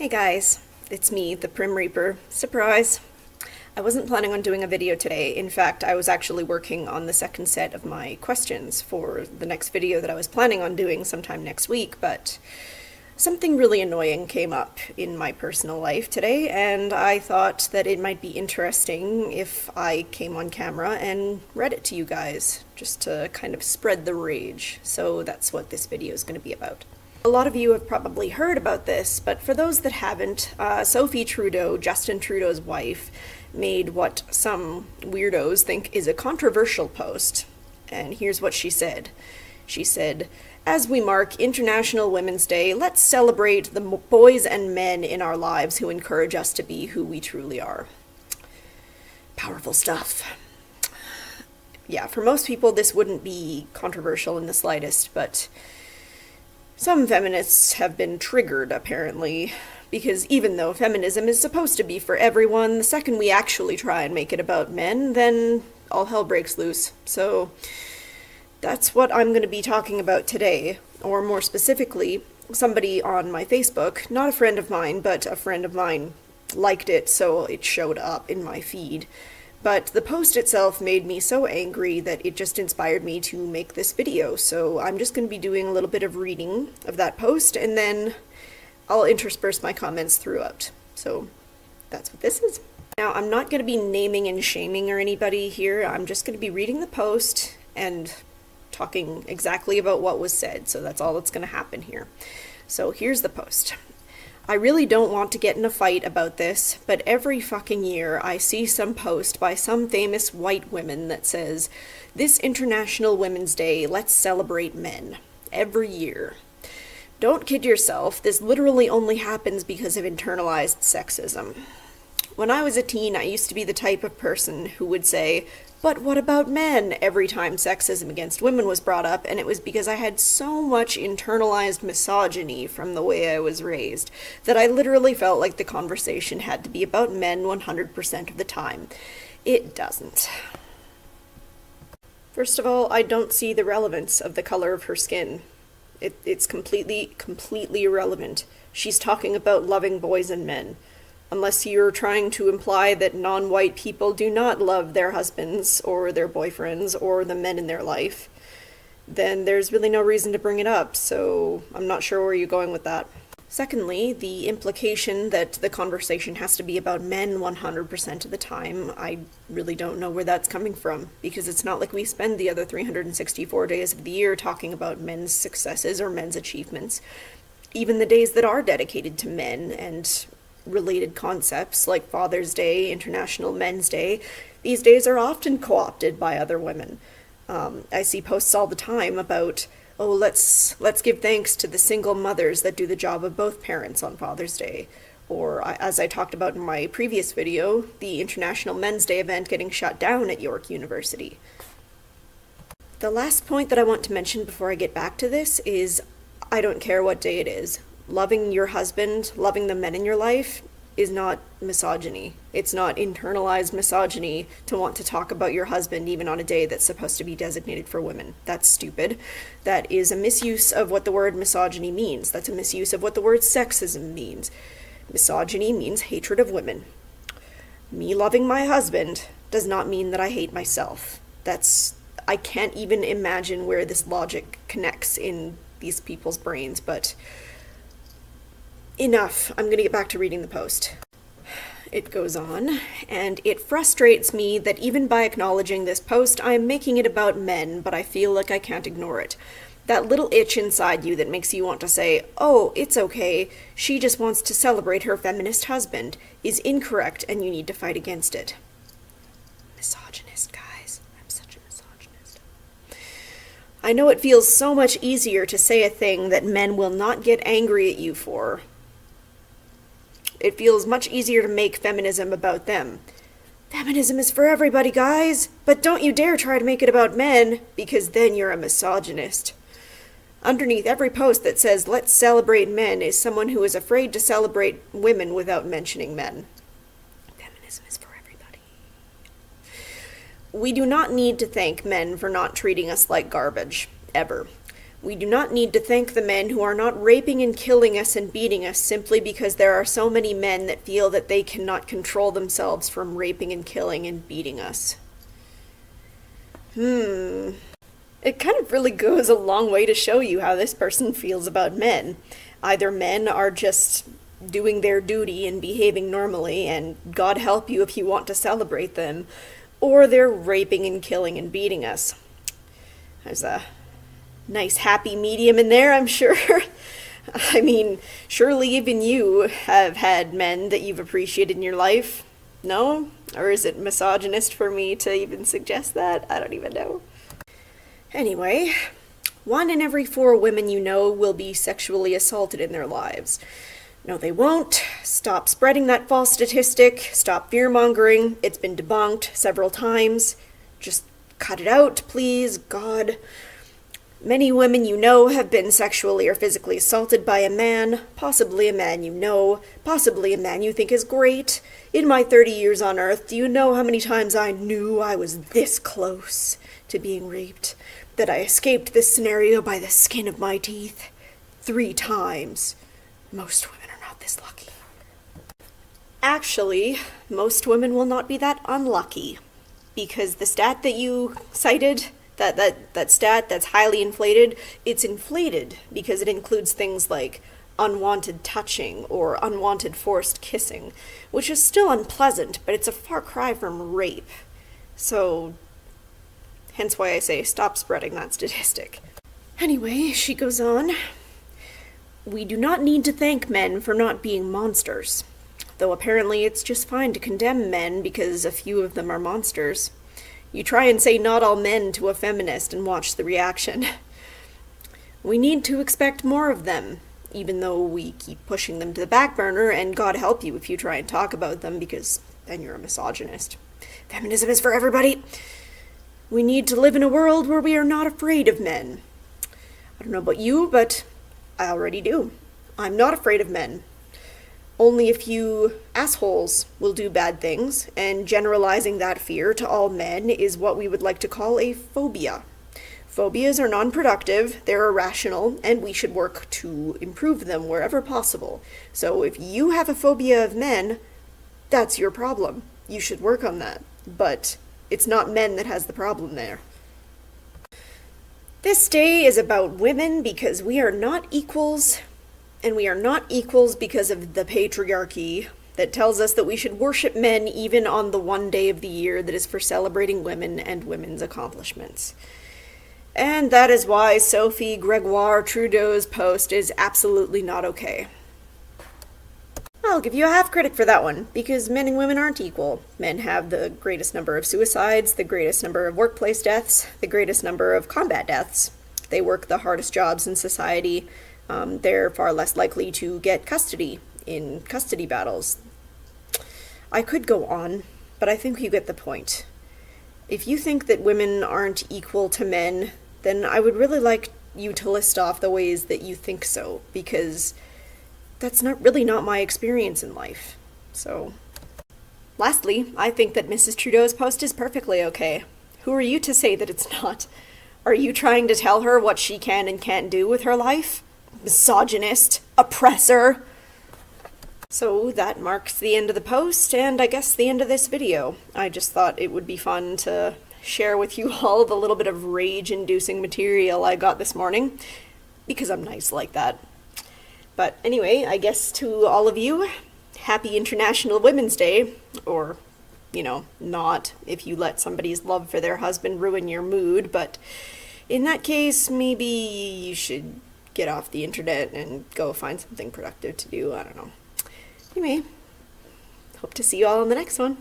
Hey guys, it's me, the Prim Reaper. Surprise! I wasn't planning on doing a video today. In fact, I was actually working on the second set of my questions for the next video that I was planning on doing sometime next week, but something really annoying came up in my personal life today, and I thought that it might be interesting if I came on camera and read it to you guys, just to kind of spread the rage. So that's what this video is going to be about. A lot of you have probably heard about this, but for those that haven't, Sophie Trudeau, Justin Trudeau's wife, made what some weirdos think is a controversial post. And here's what she said. She said, "As we mark International Women's Day, let's celebrate the boys and men in our lives who encourage us to be who we truly are." Powerful stuff. Yeah, for most people this wouldn't be controversial in the slightest, but some feminists have been triggered, apparently, because even though feminism is supposed to be for everyone, the second we actually try and make it about men, then all hell breaks loose. So that's what I'm going to be talking about today, or more specifically, somebody on my Facebook, not a friend of mine, but a friend of mine liked it, so it showed up in my feed. But the post itself made me so angry that it just inspired me to make this video, so I'm just going to be doing a little bit of reading of that post, and then I'll intersperse my comments throughout. So that's what this is. Now, I'm not going to be naming and shaming or anybody here. I'm just going to be reading the post and talking exactly about what was said, so that's all that's going to happen here. So here's the post. "I really don't want to get in a fight about this, but every fucking year I see some post by some famous white women that says, 'This International Women's Day, let's celebrate men.' Every year. Don't kid yourself, this literally only happens because of internalized sexism. When I was a teen, I used to be the type of person who would say, 'But what about men?' every time sexism against women was brought up, and it was because I had so much internalized misogyny from the way I was raised that I literally felt like the conversation had to be about men 100% of the time. It doesn't. First of all, I don't see the relevance of the color of her skin. It's completely irrelevant. She's talking about loving boys and men. Unless you're trying to imply that non-white people do not love their husbands or their boyfriends or the men in their life, then there's really no reason to bring it up, so I'm not sure where you're going with that. Secondly, the implication that the conversation has to be about men 100% of the time, I really don't know where that's coming from, because it's not like we spend the other 364 days of the year talking about men's successes or men's achievements. Even the days that are dedicated to men and related concepts like Father's Day, International Men's Day, these days are often co-opted by other women. I see posts all the time about, oh, let's give thanks to the single mothers that do the job of both parents on Father's Day. Or, as I talked about in my previous video, the International Men's Day event getting shut down at York University. The last point that I want to mention before I get back to this is, I don't care what day it is. Loving your husband, loving the men in your life is not misogyny. It's not internalized misogyny to want to talk about your husband even on a day that's supposed to be designated for women. That's stupid. That is a misuse of what the word misogyny means. That's a misuse of what the word sexism means. Misogyny means hatred of women. Me loving my husband does not mean that I hate myself. I can't even imagine where this logic connects in these people's brains, but enough. I'm going to get back to reading the post. It goes on, and it frustrates me that even by acknowledging this post, I am making it about men, but I feel like I can't ignore it. That little itch inside you that makes you want to say, oh, it's okay, she just wants to celebrate her feminist husband, is incorrect and you need to fight against it. Misogynist, guys. I'm such a misogynist. I know it feels so much easier to say a thing that men will not get angry at you for. It feels much easier to make feminism about them. Feminism is for everybody, guys, but don't you dare try to make it about men, because then you're a misogynist. Underneath every post that says, let's celebrate men, is someone who is afraid to celebrate women without mentioning men. Feminism is for everybody. We do not need to thank men for not treating us like garbage, ever. We do not need to thank the men who are not raping and killing us and beating us simply because there are so many men that feel that they cannot control themselves from raping and killing and beating us. It kind of really goes a long way to show you how this person feels about men. Either men are just doing their duty and behaving normally, and God help you if you want to celebrate them, or they're raping and killing and beating us. There's a nice happy medium in there, I'm sure. I mean, surely even you have had men that you've appreciated in your life. No? Or is it misogynist for me to even suggest that? I don't even know. Anyway, 1 in every 4 women you know will be sexually assaulted in their lives. No, they won't. Stop spreading that false statistic. Stop fear-mongering. It's been debunked several times. Just cut it out, please, God. Many women you know have been sexually or physically assaulted by a man, possibly a man you know, possibly a man you think is great. In my 30 years on Earth, do you know how many times I knew I was this close to being raped? That I escaped this scenario by the skin of my teeth? 3 times. Most women are not this lucky. Actually, most women will not be that unlucky. Because the stat that you cited, that stat that's highly inflated, it's inflated because it includes things like unwanted touching or unwanted forced kissing, which is still unpleasant, but it's a far cry from rape. So, hence why I say stop spreading that statistic. Anyway, she goes on. We do not need to thank men for not being monsters, though apparently it's just fine to condemn men because a few of them are monsters. You try and say not all men to a feminist and watch the reaction. We need to expect more of them, even though we keep pushing them to the back burner, and God help you if you try and talk about them, because then you're a misogynist. Feminism is for everybody. We need to live in a world where we are not afraid of men. I don't know about you, but I already do. I'm not afraid of men. Only a few assholes will do bad things, and generalizing that fear to all men is what we would like to call a phobia. Phobias are non-productive, they're irrational, and we should work to improve them wherever possible. So if you have a phobia of men, that's your problem. You should work on that. But it's not men that has the problem there. This day is about women because we are not equals. And we are not equals because of the patriarchy that tells us that we should worship men even on the one day of the year that is for celebrating women and women's accomplishments. And that is why Sophie Gregoire Trudeau's post is absolutely not okay. I'll give you a half credit for that one, because men and women aren't equal. Men have the greatest number of suicides, the greatest number of workplace deaths, the greatest number of combat deaths. They work the hardest jobs in society. They're far less likely to get custody in custody battles. I could go on, but I think you get the point. If you think that women aren't equal to men, then I would really like you to list off the ways that you think so, because that's not my experience in life. So, lastly, I think that Mrs. Trudeau's post is perfectly okay. Who are you to say that it's not? Are you trying to tell her what she can and can't do with her life? Misogynist, oppressor. So that marks the end of the post, and I guess the end of this video. I just thought it would be fun to share with you all the little bit of rage-inducing material I got this morning, because I'm nice like that. But anyway, I guess to all of you, happy International Women's Day, or, not if you let somebody's love for their husband ruin your mood, but in that case, maybe you should get off the internet and go find something productive to do. I don't know. Anyway, hope to see you all in the next one.